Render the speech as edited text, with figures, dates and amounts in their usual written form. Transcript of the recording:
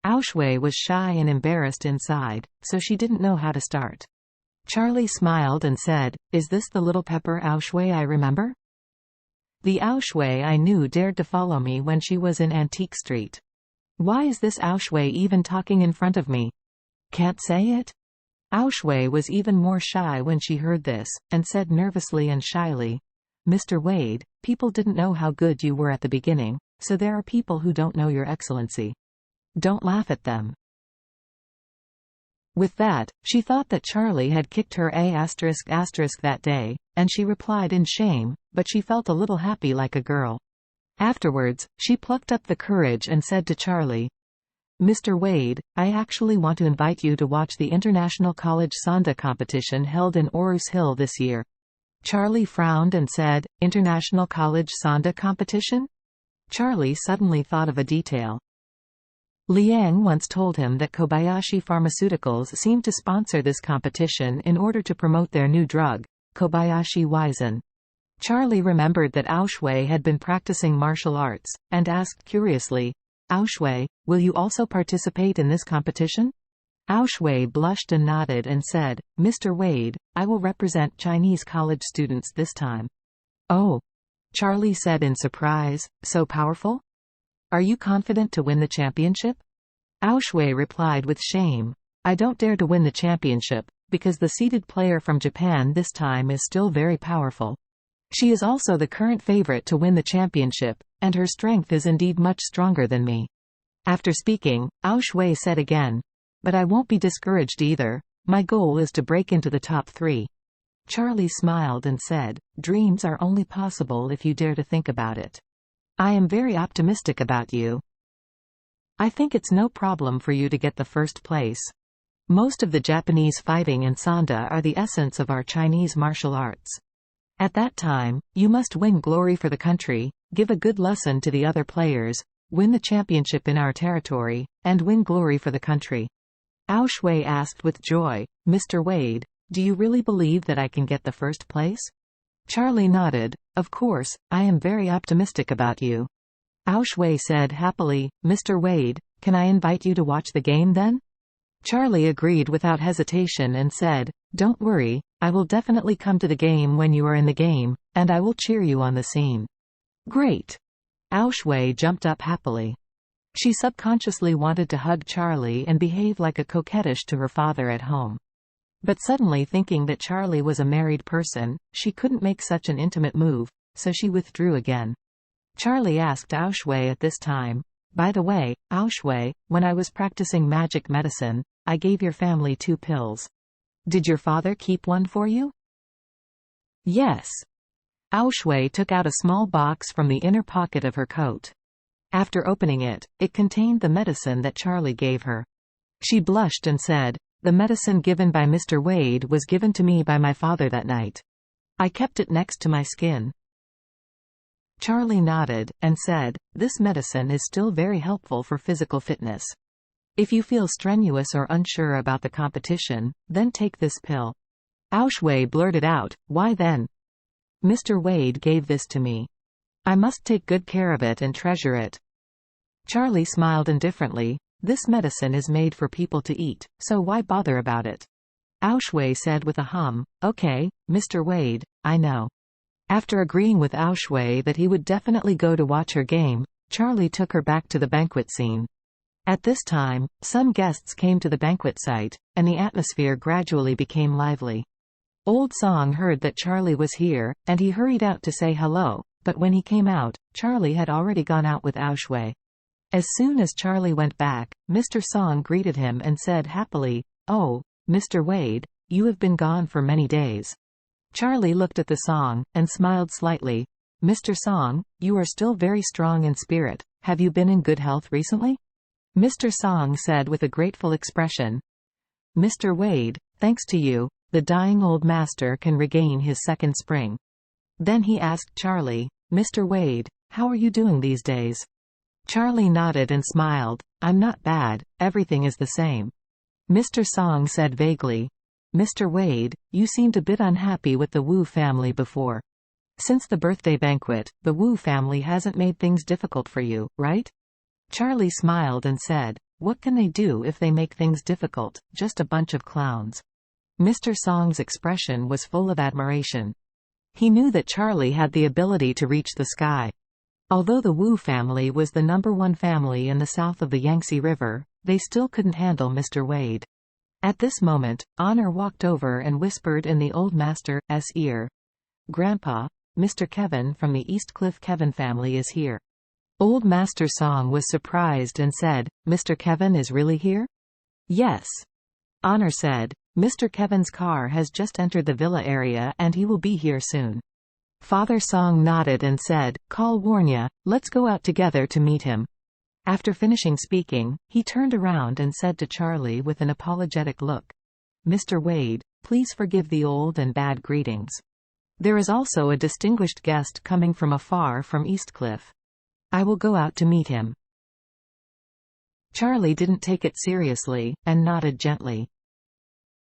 Aoshui was shy and embarrassed inside, so she didn't know how to start. Charlie smiled and said, "Is this the little pepper Aoshui I remember? The Aoshui I knew dared to follow me when she was in Antique Street. Why is this Aoshui even talking in front of me? Can't say it?" Aoshui was even more shy when she heard this, and said nervously and shyly, "Mr. Wade, people didn't know how good you were at the beginning, so there are people who don't know your excellency. Don't laugh at them." With that, she thought that Charlie had kicked her that day, and she replied in shame, but she felt a little happy like a girl. Afterwards, she plucked up the courage and said to Charlie, "Mr. Wade, I actually want to invite you to watch the International College Sanda competition held in Orus Hill this year." Charlie frowned and said, "International College Sanda competition?" Charlie suddenly thought of a detail. Liang once told him that Kobayashi Pharmaceuticals seemed to sponsor this competition in order to promote their new drug, Kobayashi Wizen. Charlie remembered that Aoshui had been practicing martial arts, and asked curiously, "Aoshui, will you also participate in this competition?" Aoshui blushed and nodded and said, "Mr. Wade, I will represent Chinese college students this time." "Oh," Charlie said in surprise, "so powerful? Are you confident to win the championship?" Aoshui replied with shame, "I don't dare to win the championship, because the seeded player from Japan this time is still very powerful. She is also the current favorite to win the championship, and her strength is indeed much stronger than me." After speaking, Aoshui said again, "But I won't be discouraged either. My goal is to break into the top 3. Charlie smiled and said, "Dreams are only possible if you dare to think about it. I am very optimistic about you. I think it's no problem for you to get the first place. Most of the Japanese fighting and Sanda are the essence of our Chinese martial arts. At that time, you must win glory for the country, give a good lesson to the other players, win the championship in our territory, and win glory for the country." Aoshui asked with joy, "Mr. Wade, do you really believe that I can get the first place?" Charlie nodded, "Of course, I am very optimistic about you." Aoshui said happily, "Mr. Wade, can I invite you to watch the game then?" Charlie agreed without hesitation and said, "Don't worry, I will definitely come to the game when you are in the game, and I will cheer you on the scene." "Great!" Aoshui jumped up happily. She subconsciously wanted to hug Charlie and behave like a coquettish to her father at home. But suddenly thinking that Charlie was a married person, she couldn't make such an intimate move, so she withdrew again. Charlie asked Aoshui at this time, "By the way, Aoshui, when I was practicing magic medicine, I gave your family 2 pills. Did your father keep one for you?" "Yes." Aoshui took out a small box from the inner pocket of her coat. After opening it, it contained the medicine that Charlie gave her. She blushed and said, "The medicine given by Mr. Wade was given to me by my father that night. I kept it next to my skin." Charlie nodded, and said, "This medicine is still very helpful for physical fitness. If you feel strenuous or unsure about the competition, then take this pill." Aoshui blurted out, "Why then?" "Mr. Wade gave this to me. I must take good care of it and treasure it." Charlie smiled indifferently. "This medicine is made for people to eat, so why bother about it?" Aoshui said with a hum, "Okay, Mr. Wade, I know." After agreeing with Aoshui that he would definitely go to watch her game, Charlie took her back to the banquet scene. At this time, some guests came to the banquet site, and the atmosphere gradually became lively. Old Song heard that Charlie was here, and he hurried out to say hello, but when he came out, Charlie had already gone out with Aoshui. As soon as Charlie went back, Mr. Song greeted him and said happily, "Oh, Mr. Wade, you have been gone for many days." Charlie looked at the Song, and smiled slightly. "Mr. Song, you are still very strong in spirit. Have you been in good health recently?" Mr. Song said with a grateful expression, "Mr. Wade, thanks to you, the dying old master can regain his second spring." Then he asked Charlie, "Mr. Wade, how are you doing these days?" Charlie nodded and smiled, "I'm not bad, everything is the same." Mr. Song said vaguely, "Mr. Wade, you seemed a bit unhappy with the Wu family before. Since the birthday banquet, the Wu family hasn't made things difficult for you, right?" Charlie smiled and said, What can they do if they make things difficult? Just a bunch of clowns. Mr. Song's expression was full of admiration. He knew that Charlie had the ability to reach the sky. Although the Wu family was the #1 family in the south of the Yangtze River, they still couldn't handle Mr. Wade. At this moment, Honor walked over and whispered in the old master's ear. "Grandpa, Mr. Kevin from the East Cliff Kevin family is here." Old Master Song was surprised and said, "Mr. Kevin is really here?" "Yes," Honor said. "Mr. Kevin's car has just entered the villa area and he will be here soon." Father Song nodded and said, "Call Warnya, let's go out together to meet him." After finishing speaking, he turned around and said to Charlie with an apologetic look, "Mr. Wade, please forgive the old and bad greetings. There is also a distinguished guest coming from afar from Eastcliff. I will go out to meet him." Charlie didn't take it seriously, and nodded gently.